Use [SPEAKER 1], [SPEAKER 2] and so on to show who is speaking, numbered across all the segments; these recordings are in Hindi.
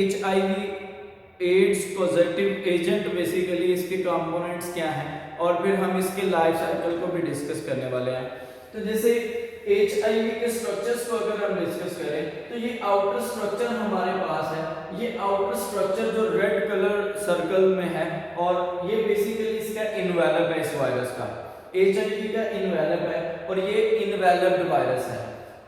[SPEAKER 1] HIV AIDS positive agent basically इसके कंपोनेंट्स क्या हैं और फिर हम इसके लाइफ साइकिल को भी डिस्कस करने वाले हैं। तो जैसे HIV के स्ट्रक्चर्स को अगर हम डिस्कस करें तो ये आउटर स्ट्रक्चर हमारे पास है। ये आउटर स्ट्रक्चर जो रेड कलर सर्कल में है और ये बेसिकली इसका इन्वेलप है इस वायरस का। HIV का इन्वेलप है और ये इन्वेलप्ड वायरस है।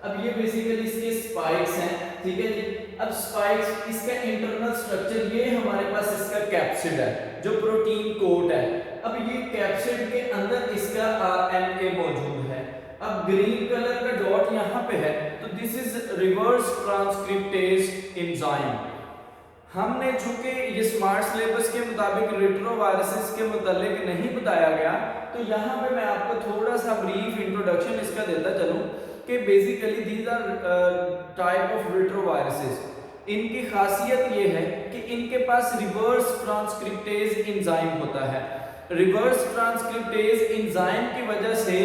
[SPEAKER 1] अब ये बेसिकली इसके स्पाइक्स हैं, ठीक है जी। अब स्पाइक्स इसका इंटरनल स्ट्रक्चर, ये हमारे पास इसका कैप्सिड है जो प्रोटीन कोट है। अब ये कैप्सिड के अंदर इसका RNA मौजूद है। अब ग्रीन कलर का डॉट यहाँ पे है तो this is reverse transcriptase enzyme. हमने चूंकि ये स्मार्ट सिलेबस के मुताबिक रेट्रोवायरसेस के मुतालिक नहीं बताया गया तो यहाँ पे मैं आपको थोड़ा सा ब्रीफ इंट्रोडक्शन इसका देता चलूँ कि basically these are type of retroviruses. इनकी खासियत ये है कि इनके पास रिवर्स ट्रांसक्रिप्टेज एंजाइम होता है। रिवर्स ट्रांसक्रिप्टेज एंजाइम की वजह से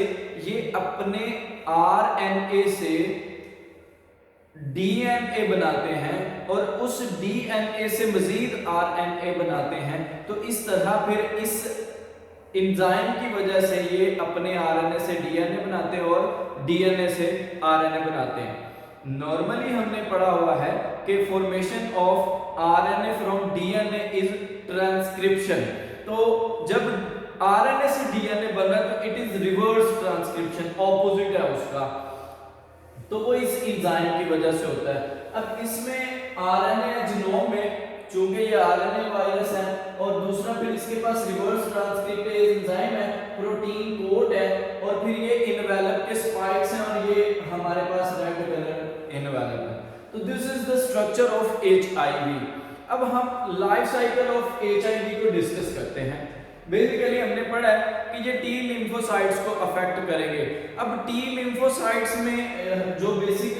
[SPEAKER 1] ये अपने RNA से DNA बनाते हैं और उस DNA से मजीद RNA बनाते हैं। तो इस तरह फिर इस एंजाइम की वजह से ये अपने RNA से DNA बनाते हैं और DNA से RNA बनाते हैं। नॉर्मली हमने पढ़ा हुआ है कि formation of RNA from DNA is transcription. तो जब RNA से DNA बना तो it is reverse transcription, opposite है उसका। तो वो इस एंजाइम की वजह से होता है। अब इसमें RNA जीनोम में चूंकि ये RNA वायरस है और दूसरा फिर इसके पास रिवर्स ट्रांसक्रिप्टेज एंजाइम है, प्रोटीन कोट है और फिर ये इन्वेलप के स्पाइक्स हैं और ये हमारे पास रेड कलर इन्वेलप है। तो this is the structure of HIV। अब हम लाइफ साइकिल ऑफ HIV को डिस्कस करते हैं। बेसिकली हमने पढ़ा है कि ये T लिम्फोसाइट्स को अफेक्ट करेंगे। अब T लिम्फोसाइट्स में जो बेसिक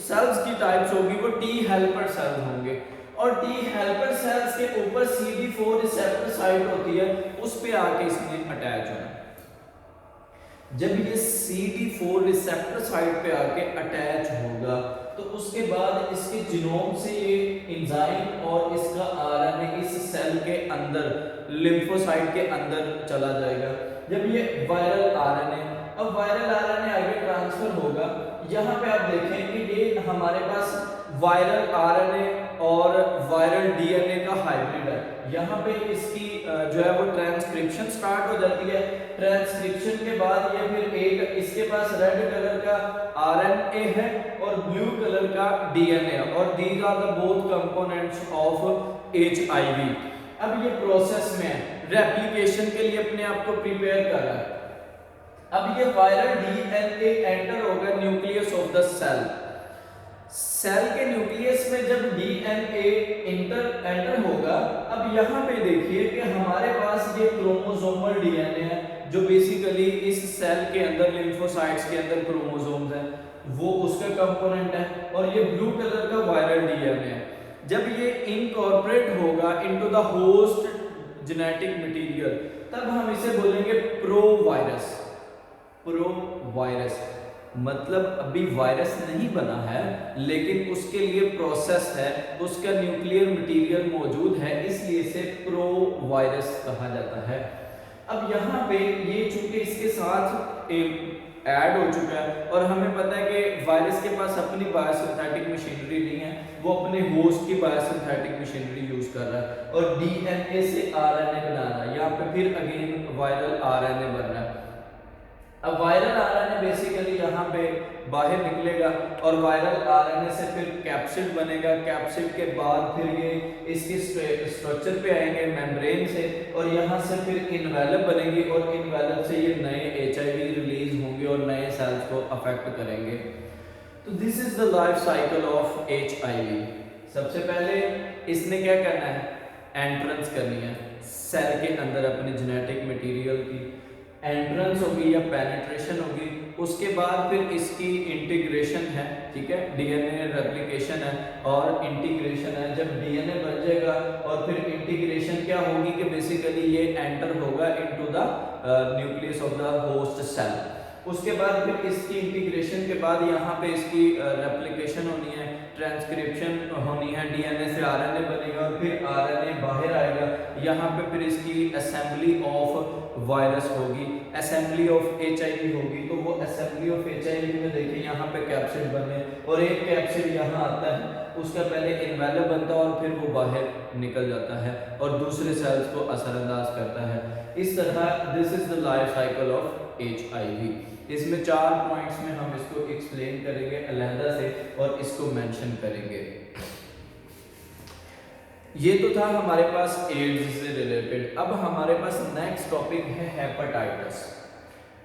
[SPEAKER 1] सेल्स की टाइप्स होगी वो T हेल्पर सेल्स होंगे और T हेल्पर सेल्स के ऊपर CD4 रिसेप्टर साइट होती है, उस पे आके इसमें अटैच होना। जब ये CD4 रिसेप्टर साइट पे आके अटैच होगा तो उसके बाद इसके जीनोम से ये एंजाइम और इसका RNA इस सेल के अंदर लिम्फोसाइट के अंदर चला जाएगा। जब ये वायरल RNA, अब वायरल RNA आगे ट्रांसफर होगा। यहाँ पे आप देखें कि ये हमारे पास वायरल RNA और वायरल DNA का हाइब्रिड है। यहाँ पे इसकी जो है वो ट्रांसक्रिप्शन स्टार्ट हो जाती है। ट्रांसक्रिप्शन के बाद ये फिर एक इसके पास रेड कलर का RNA है और ब्लू कलर का DNA है और these are the both components of HIV। अब ये प्रोसेस में है, रेप्लिकेशन के लिए अपने आप को प्रिपेयर कर रहा है। अब ये वायरल DNA एंटर होगा nucleus of the cell. Cell के न्यूक्लियस में जब DNA एंटर होगा, अब यहाँ पे देखिए कि हमारे पास ये क्रोमोसोमल DNA है जो बेसिकली इस सेल के अंदर लिम्फोसाइट्स के अंदर क्रोमोसोम्स हैं, वो उसका कंपोनेंट है और ये ब्लू कलर का वायरल DNA है। जब ये इनकॉर्पोरेट होगा into the host genetic material तब हम इसे बोलेंगे प्रोवायरस। प्रोवायरस मतलब अभी वायरस नहीं बना है लेकिन उसके लिए प्रोसेस है, उसका न्यूक्लियर मटेरियल मौजूद है, इसलिए इसे प्रोवायरस कहा जाता है। अब यहाँ पे ये चूंकि इसके साथ ऐड हो चुका है और हमें पता है कि वायरस के पास अपनी बायोसिंथेटिक मशीनरी नहीं है, वो अपने होस्ट की बायोसिंथेटिक मशीनरी यूज कर रहा है और DNA से RNA बना रहा है। यहाँ पे फिर अगेन वायरल RNA बन रहा है। अब वायरल RNA बेसिकली यहाँ पे बाहर निकलेगा और वायरल RNA से फिर कैप्सिड बनेगा। कैप्सिड के बाद फिर ये इसके स्ट्रक्चर पे आएंगे मेम्ब्रेन से और यहाँ से फिर इन्वेलप बनेगी और इन्वेलप से ये नए HIV रिलीज होंगे और नए सेल्स को अफेक्ट करेंगे। तो this is the life cycle of HIV। सबसे पहले इसने क्या करना है, एंट्रेंस करनी है सेल के अंदर, अपने जेनेटिक मटेरियल की एंट्रेंस होगी या पेनिट्रेशन होगी। उसके बाद फिर इसकी इंटीग्रेशन है, ठीक है, DNA रेप्लिकेशन है और इंटीग्रेशन है। जब DNA बन जाएगा और फिर इंटीग्रेशन क्या होगी कि बेसिकली ये एंटर होगा into the nucleus of the host cell. उसके बाद फिर इसकी इंटीग्रेशन के बाद यहाँ पे इसकी रेप्लिकेशन होनी है ट्रांसक्रिप्शन होनी है, डीएनए से आरएनए बनेगा और फिर आरएनए बाहर आएगा, यहाँ पे फिर इसकी असेंबली ऑफ वायरस होगी, असेंबली ऑफ एचआईवी होगी। तो वो असेंबली ऑफ एचआईवी में देखिए यहाँ पे कैप्सिड बने और एक कैप्सिड यहाँ आता है, उसका पहले इन्वेलप बनता है और फिर वो बाहर निकल जाता है और दूसरे सेल्स को असरअंदाज करता है। इस तरह this is the life cycle of HIV. इसमें 4 पॉइंट्स में हम इसको एक्सप्लेन करेंगे अलहदा से और इसको मेंशन करेंगे। ये तो था हमारे पास एड्स से रिलेटेड। अब हमारे पास नेक्स्ट टॉपिक है हेपेटाइटिस।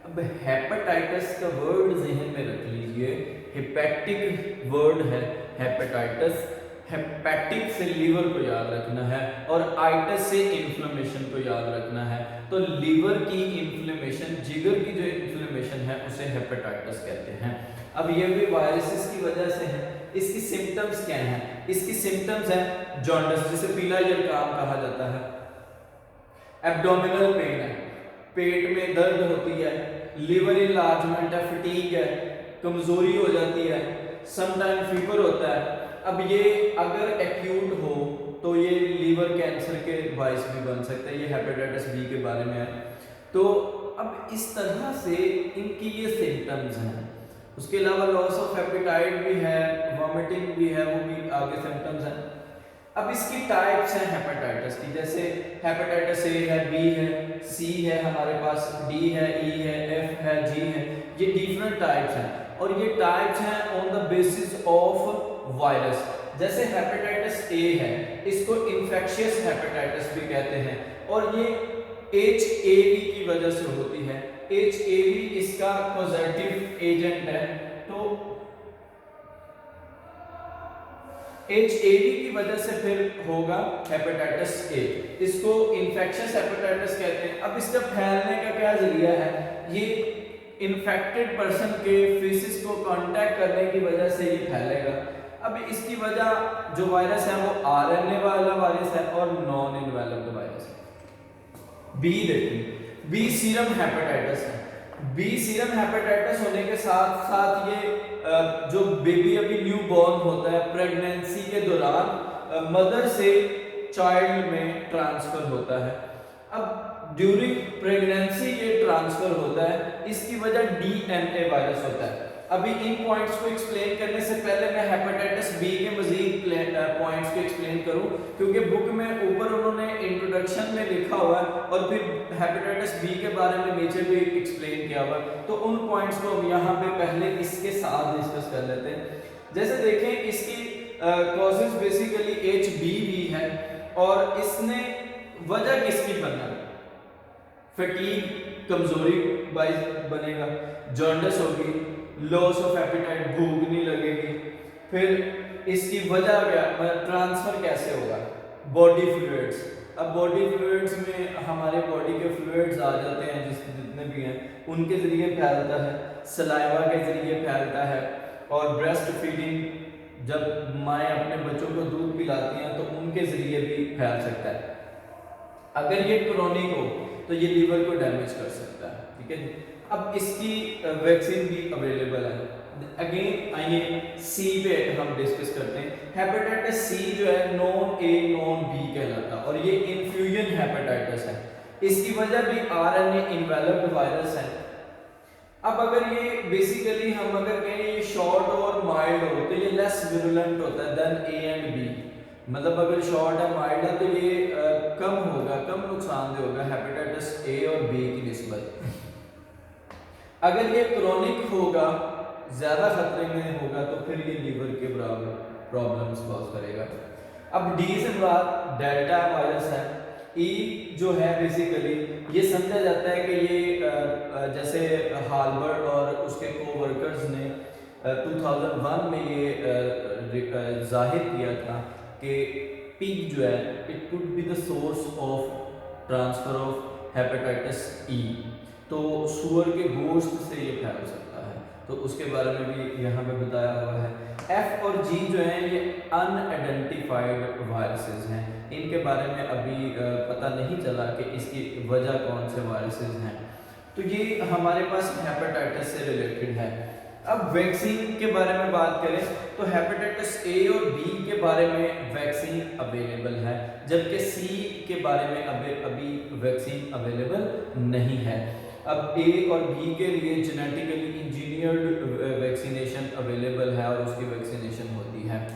[SPEAKER 1] अब हेपेटाइटिस का वर्ड ज़हन में रख लीजिए, हेपेटिक वर्ड है हेपेटाइटिस। हेपेटिक से लीवर को याद रखना है और आइटिस से इन्फ्लेमेशन को याद रखना है। तो लीवर की इन्फ्लेमेशन, जिगर की जो इन्फ्लेमेशन है उसे हेपेटाइटिस कहते हैं। अब ये भी वायरसेस की वजह से है। इसकी सिम्टम्स क्या हैं? इसकी सिम्टम्स है जॉन्डिस, जिसे पीला यलकाम कहा जाता है, एब्डोमिनल पेन है, पेट में दर्द होती है, लिवर इनलार्जमेंट है, फटीग है, कमजोरी हो जाती है, समटाइम फीवर होता है। अब ये अगर एक्यूट हो तो ये लीवर कैंसर के बायस भी बन सकता है। ये हेपेटाइटिस बी के बारे में है। तो अब इस तरह से इनकी ये सिम्टम्स हैं। उसके अलावा लॉस ऑफ एपेटाइट भी है, वॉमिटिंग भी है, वो भी आगे सिम्टम्स हैं। अब इसकी टाइप्स हैं हेपेटाइटिस की, जैसे हेपेटाइटिस ए है, बी है, सी है, हमारे पास डी है, ई है, एफ है, जी है। ये डिफरेंट टाइप्स हैं और ये टाइप्स हैं on the basis of virus. जैसे हेपेटाइटिस ए है, इसको इन्फेक्शियस हेपेटाइटिस भी कहते हैं और ये एचएवी की वजह से होती है। एचएवी इसका पॉजिटिव एजेंट है। तो एचएवी की वजह से फिर होगा हेपेटाइटिस ए। इसको इन्फेक्शियस हेपेटाइटिस कहते हैं। अब इसका फैलने का क्या जरिया है? ये इन्फेक्टेड पर्सन के फेसिस को कांटेक्ट करने की वजह से ये फैलेगा। अब इसकी वजह जो वायरस है वो आरएनए वाला वायरस है और नॉन इन्वेलप्ड वायरस है। बी देखिए, बी सीरम हेपेटाइटिस है। बी सीरम हेपेटाइटिस होने के साथ साथ ये जो बेबी अभी न्यू बॉर्न होता है, प्रेगनेंसी के दौरान मदर से चाइल्ड में ट्रांसफर होता है। अब ड्यूरिंग प्रेगनेंसी ये ट्रांसफर होता है, इसकी वजह डीएनए वायरस होता है। अभी इन पॉइंट्स को एक्सप्लेन करने से पहले मैं हेपेटाइटिस बी के मजीद पॉइंट्स को एक्सप्लेन करूं, क्योंकि बुक में ऊपर उन्होंने इंट्रोडक्शन में लिखा हुआ है और फिर हेपेटाइटिस बी के बारे में नीचे भी एक्सप्लेन किया हुआ है। तो उन पॉइंट्स को हम यहाँ पे पहले इसके साथ डिस्कस कर लेते हैं। जैसे देखें, इसकी कॉजेज बेसिकली HBV है और इसने वजह किसकी बनना? फटीग, कमजोरी बनेगा, जॉन्डिस होगी, लॉस ऑफ एपेटाइट, भूख नहीं लगेगी। फिर इसकी वजह क्या, ट्रांसफर कैसे होगा? Body fluids. अब बॉडी फ्लूइड्स में हमारे बॉडी के फ्लूइड्स आ जाते हैं, जितने भी हैं उनके जरिए फैलता है, सलाइवा के जरिए फैलता है और ब्रेस्ट फीडिंग, जब माएँ अपने बच्चों को दूध पिलाती हैं तो उनके जरिए भी फैल सकता है। अगर ये क्रोनिक हो तो ये लीवर को डैमेज कर सकता है। ठीक है जी। अब इसकी वैक्सीन भी अवेलेबल है। अगेन आइए सी पे हम डिस्कस करते हैं। हेपेटाइटिस सी जो है नॉन ए नॉन बी कहलाता है और ये इन्फ्यूजन हेपेटाइटिस है। इसकी वजह भी आरएनए इन्वेलप्ड वायरस है। अब अगर ये बेसिकली हम अगर कहें ये शॉर्ट और माइल्ड हो तो ये लेस विरुलेंट होता है देन ए एंड बी। मतलब अगर शॉर्ट है, माइल्ड है तो ये कम होगा, कम नुकसानदेह होगा हेपेटाइटिस ए और बी की निस्बत। अगर ये क्रोनिक होगा, ज्यादा खतरे में होगा तो फिर ये लीवर के बराबर प्रॉब्लम्स कॉज करेगा। अब डी से मुराद डेल्टा वायरस है। ई जो है बेसिकली ये समझा जाता है कि ये जैसे हार्वर्ड और उसके कोवर्कर्स ने 2001 में ये जाहिर किया था कि पिग जो है it could be the source of transfer of hepatitis E. तो सुअर के गोश्त से ये फैल सकता है, तो उसके बारे में भी यहाँ पे बताया हुआ है। एफ और जी जो हैं ये अनआइडेंटिफाइड वायरसेस हैं। इनके बारे में अभी पता नहीं चला कि इसकी वजह कौन से वायरसेस हैं। तो ये हमारे पास हेपेटाइटिस से रिलेटेड है। अब वैक्सीन के बारे में बात करें तो हेपेटाइटिस ए और बी के बारे में वैक्सीन अवेलेबल है, जबकि सी के बारे में अभी वैक्सीन अवेलेबल नहीं है। अब ए और बी के लिए जेनेटिकली इंजीनियर्ड वैक्सीनेशन अवेलेबल है और उसकी वैक्सीनेशन होती है।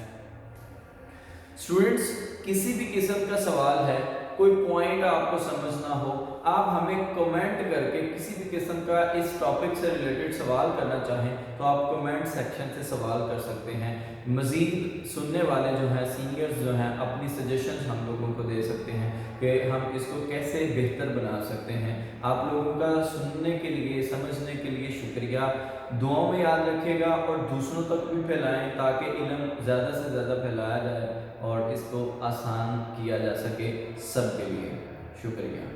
[SPEAKER 1] स्टूडेंट्स, किसी भी किस्म का सवाल है, कोई पॉइंट आपको समझना हो, आप हमें कमेंट करके किसी भी किस्म का इस टॉपिक से रिलेटेड सवाल करना चाहें तो आप कमेंट सेक्शन से सवाल कर सकते हैं। मज़ीद सुनने वाले जो हैं, सीनियर्स जो हैं, अपनी सजेशंस हम लोगों को दे सकते हैं कि हम इसको कैसे बेहतर बना सकते हैं। आप लोगों का सुनने के लिए, समझने के लिए शुक्रिया। दुआओं में याद रखिएगा और दूसरों तक भी फैलाएं ताकि इल्म ज़्यादा से ज़्यादा फैलाया जाए और इसको आसान किया जा सके सबके लिए। शुक्रिया।